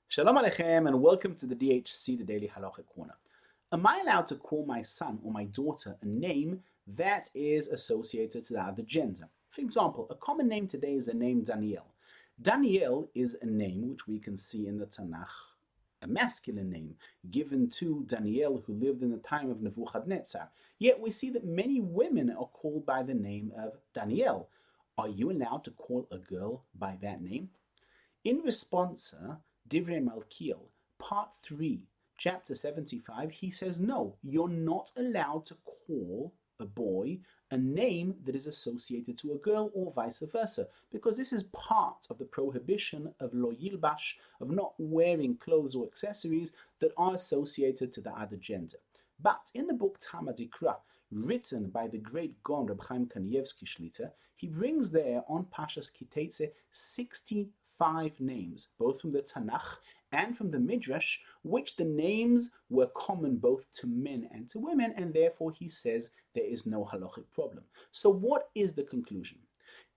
Shalom Aleichem and welcome to the DHC, the Daily Halachic Corner. Am I allowed to call my son or my daughter a name that is associated to the other gender? For example, a common name today is the name Daniel. Daniel is a name which we can see in the Tanakh, a masculine name given to Daniel who lived in the time of Nebuchadnezzar. Yet we see that many women are called by the name of Daniel. Are you allowed to call a girl by that name? In response, Divrei Malkiel, part 3, chapter 75, he says, no, you're not allowed to call a boy a name that is associated to a girl or vice versa, because this is part of the prohibition of lo yilbash, of not wearing clothes or accessories that are associated to the other gender. But in the book Talmud Ikra, written by the great Gaon Reb Chaim Kanievsky Shlita, he brings there on Pashas Kitetse 65 names, both from the Tanakh and from the Midrash, which the names were common both to men and to women, and therefore he says there is no halachic problem. So what is the conclusion?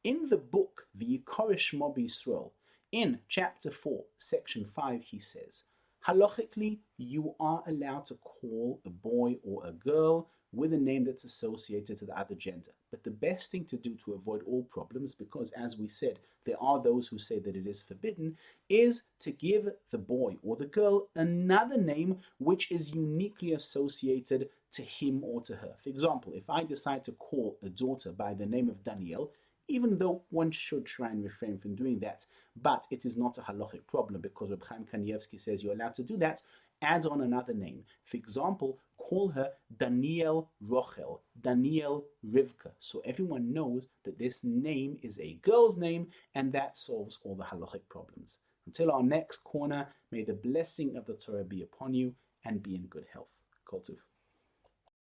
In the book V'yikorish Mo B'Yisrael, in chapter 4, section 5, he says, halachically, you are allowed to call a boy or a girl with a name that's associated to the other gender. But the best thing to do to avoid all problems, because as we said, there are those who say that it is forbidden, is to give the boy or the girl another name which is uniquely associated to him or to her. For example, if I decide to call a daughter by the name of Daniel, even though one should try and refrain from doing that, but it is not a halachic problem because Reb Chaim Kanievsky says you're allowed to do that, add on another name. For example, call her Daniel Rochel, Daniel Rivka, so everyone knows that this name is a girl's name, and that solves all the halachic problems. Until our next corner, may the blessing of the Torah be upon you and be in good health. Kol Tov.